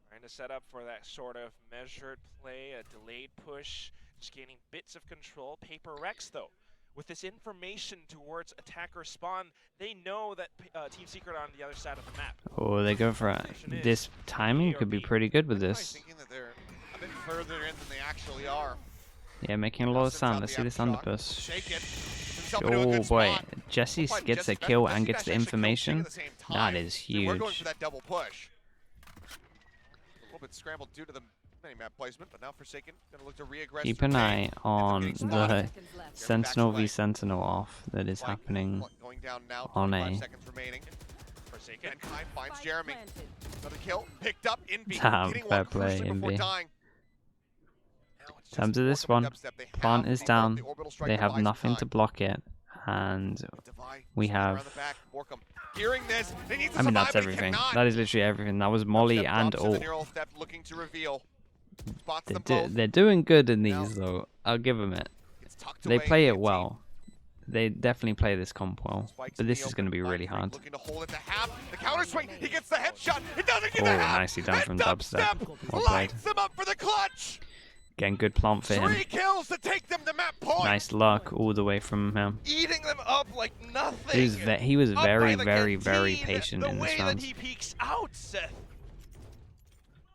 trying to set up for that sort of measured play, a delayed push, just gaining bits of control. PRX, though, with this information towards attacker spawn, they know that Team Secret are on the other side of the map. Oh, they go for it. This timing could be pretty good with this. Thinking that they're a bit further in than they actually are. Yeah, making a lot of sound. Let's see this underpush. Shake it. Himself into a Oh good boy, spot. Jesse Well played, gets a Jesse. kill Best and gets dash the actually killed Jing information. at the same That time. is They were going huge. for that double push. A little bit scrambled due to the mini-map placement, but now Forsaken gonna look to re-aggress. Keep through an Jing. eye on getting the spotted. Seconds left. Sentinel v Sentinel off that is Like, happening going down now, on 25 A. seconds remaining. Forsaken. And Kai finds Spike Jeremy. planted. Another kill, picked up, Envy, Damn, hitting fair one play, crucially before Envy. dying. Now it's Terms just of this Borkum and one, Dubstep. They plant have is the down. orbital strike They have device in nothing to time. block it, and Devi we swinging have. around the back. Borkum hearing this. He needs to I mean, that's survive, but he everything. cannot. That is literally everything. That was Molly Dubstep and drops in the all. neural step, looking to reveal. Spots them both. They're doing good in Now- these, though. I'll give them it. It's tucked They away play in it the well. They definitely play this comp well. Spikes But in this the is going to open. be really Line hard. Looking to hold it to half. The counter swing. He gets the headshot. It doesn't get Oh, the half. nicely done And from Dubstep. Well played. lights him up for the clutch. Getting good plant for him. 3 kills to take them to map point. Nice luck all the way from him. Eating them up like nothing. He was Up very, by the very canteen. patient the in this way round. that he peeks out, Seth.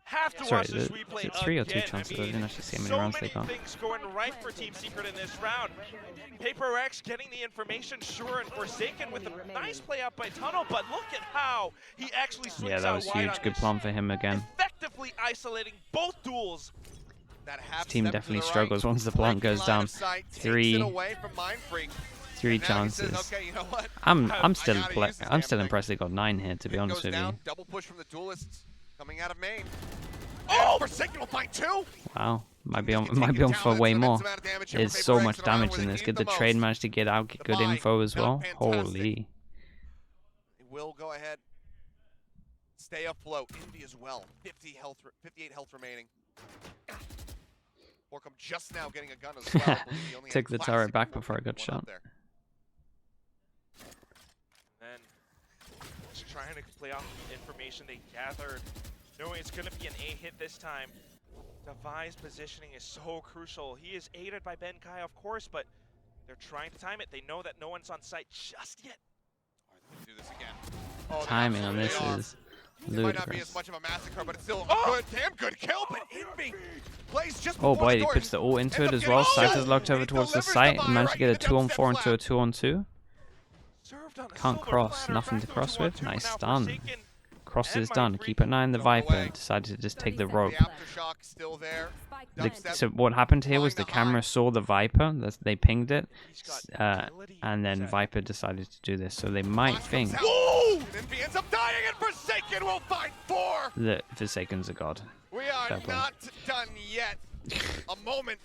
Have to Sorry, watch this is replay it 3 or 2 again. chances? I I didn't mean, actually see how many so rounds they many got. things going right for Team Secret in this round. PRX getting the information, sure, and Forsaken with a nice play out by Tunnel, but look at how he actually swings Yeah, that out was wide huge. on Good this, plan for him again. effectively isolating both duels. That half Team step to definitely the struggles right. once the plant Blanking goes line down. of sight, takes Three- it away from Mindfreak. 3 And now he says, chances. okay, you know what? I'm I still gotta use this I'm damn still thing. impressed they got 9 here, to be It honest goes with down, you. double push from the duelists coming out of main. Oh! Forsaken will find 2. Wow, might be Just on continue for talent, way so more. immense amount of damage here There's for so PRX much in a round damage where in they this. need Good, the most. trade managed to get out, get good Devi, info as not well. fantastic. Holy. He will go ahead. Stay afloat. Envy as well. 58 health remaining. Borkum just now getting a gun as well. I believe he only had Took the classic turret back before before I got picking one up shot. there. Then just trying to play off the information they gathered, knowing it's going to be an A hit this time. Devi's positioning is so crucial. He is aided by Ben Kai, of course, but they're trying to time it. They know that no one's on site just yet. All right, let's do this again. Oh, they Timing on this absolutely are. is It might not be as ludicrous. much of a massacre, but it's still Oh! a good, damn good kill. But Envy plays just Oh before boy, the he door. puts the ult into it Ends as up well. getting- Cypher's locked Oh! over He towards the delivers site. buy Managed to right get a into 2-on-4 Dubstep's into a lap. 2-on-2. Served on a Can't silver cross, platter, nothing back to cross a with. 2-on-2, Nice now done. Forsaken Cross and is done. Mindfreak Keep an eye on the Going Viper. away. Decided to just take 30 the rope. The seconds aftershock still there. Spike The, planted. so what happened here was the Flying the camera high. saw the Viper. They pinged it, He's got agility, and then Seth. Viper decided to do this. So they might Flash think comes out. Whoa! And Envy ends up dying, and Forsaken will find 4. that Forsaken's a god. We are Fair play. not done yet. A moment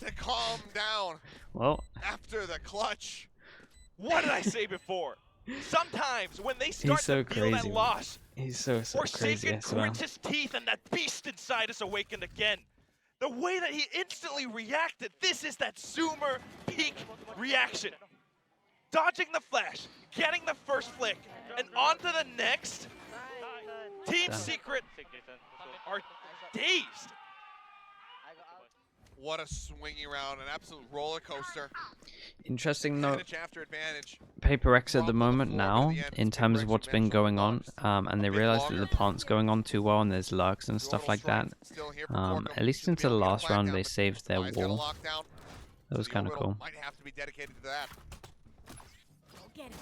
to calm down Well, after the clutch. What did I say before? Sometimes when they start so to feel that crazy, man. loss, he's so crazy Forsaken as well. grits his teeth and that beast inside is awakened again. The way that he instantly reacted, this is that zoomer peak reaction. Dodging the flash, getting the first flick, and on to the next. Team Done. Secret are dazed. What a swingy round, an absolute roller coaster. Interesting note. Advantage after advantage. PRX at the Problem moment before, but now, in the end, in terms of PRX what's been managed to going on, hold and they a bit realize that longer. the plant's going on too well, and there's lurks and stuff like that. Still here for At least Borkum. into Should the be able to get a last flag round, down, they but saved their Devi's got a wall. lockdown, That was so the kind of orbital cool. Might have to be dedicated to that. Go get him.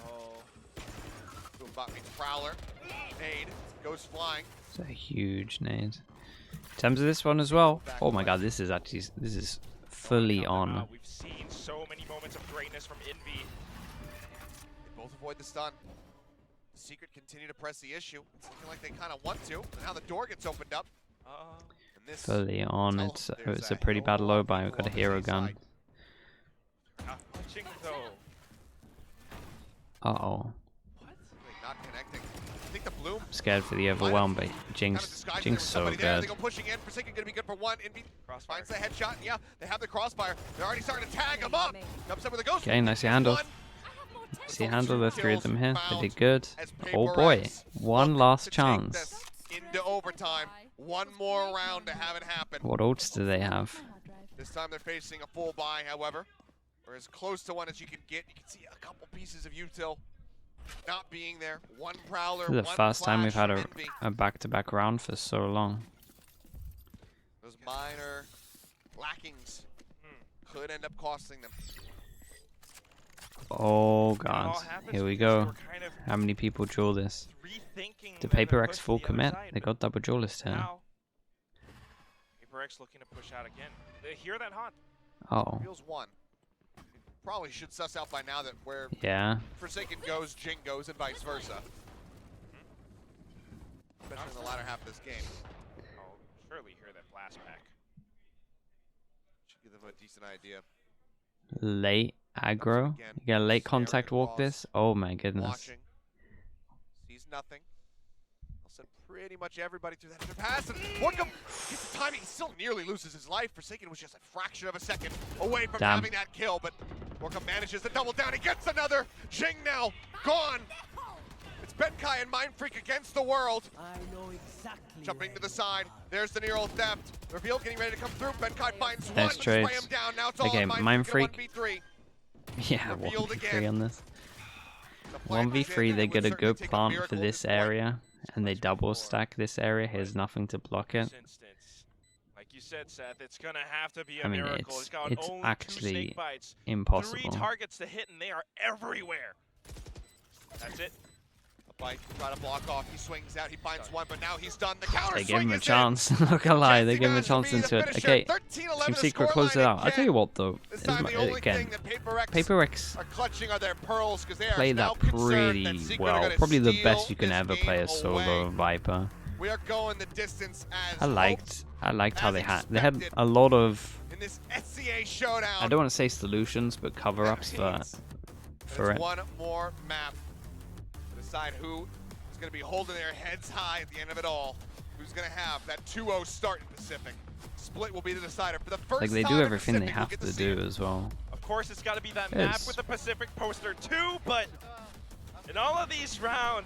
Boombot meets Prowler. Nade goes flying. It's a huge nade. In terms of this one as well, oh my god, this is fully on. We've seen so many moments of greatness from Envy. They both avoid the stun. The Secret continue to press the issue. It's looking like they kind of want to. And now the door gets opened up. And this Fully on. Oh, It's there's a pretty bad hell low of buy. We've people got a on the hero A gun. side. Not touching though. Uh oh. Really not connecting. I think the Bloom. I'm scared for the overwhelm, but Jinx so good. Pushing in. Forsaken gonna be good for one. Envy finds the headshot. Yeah, they have the crossfire. They're already starting to tag him up. Comes up with a ghost. Okay, nice handle. See handle the 3 of them here. They did good. Oh boy, one last chance. Into overtime. One more round to have it happen. What ults do they have? This time they're facing a full buy, however. Or as close to one as you can get. You can see a couple pieces of util not being there. One prowler. This is the first time we've had Envy. a back-to-back round for so long. Those minor lackings could end up costing them. Oh god, here we go. How many people duel this? The PRX full commit. They got double duelist here. Now, PRX looking to push out again. They hear that haunt. Oh. Feels one. Probably should suss out by now that where Yeah. Forsaken goes, Jing goes, and vice versa. Especially in the latter half of this game. I'll surely hear that blast pack. Should give them a decent idea. Late aggro. You got a late contact walk this? Oh my goodness. Watching. Sees nothing. I'll send pretty much everybody through that pass. And Warcom gets the timing. He still nearly loses his life. Forsaken was just a fraction of a second away from having that kill, but Warcom manages to double down. He gets another. Jing now gone. It's Benkai and Mind Freak against the world. I know exactly. Jumping to the side. There's the near old theft. Reveal getting ready to come through. Benkai finds one. Nice trades. Spray him down. Now it's all Okay, on Mind Freak. Freak. 1v3. Yeah, Revealed 1v3 again. on this. The flank was in, 1v3, and they it get would a good certainly take plant miracle for at this point. area, and they double stack this area. Here's nothing to block it. This instance, like you said, Seth, it's gonna have to be a I mean, miracle. He's got it's only 2 actually snake bites, 3 impossible. targets to hit, and they are everywhere. That's it. A bite, try to block off. He swings out. He finds one, but now he's done. The counter They gave him a swing is in. chance. Not gonna lie, they gave him a Jesse chance Maz into will be it. the Okay, finisher. 13-11 Team the Secret scoreline close it out. I'll again. tell you what though, This time the only again, thing that PRX are clutching are their pearls because they are played now that concerned that pretty Secret are well. gonna Probably the steal best you can this ever game play a solo away. Viper. We are going the distance as I liked how as they had expected. a lot of, in this SCA showdown. I don't want to say solutions, but cover-ups for There's it. one more map to decide who is going to be holding their heads high at the end of it all. Who's going to have that 2-0 start in Pacific. Split will be the decider for the first Like they time do in everything they Pacific, we'll have get to see do it. as well. Of course, it's got to be that Yes. map with the Pacific poster too, but in all of these rounds,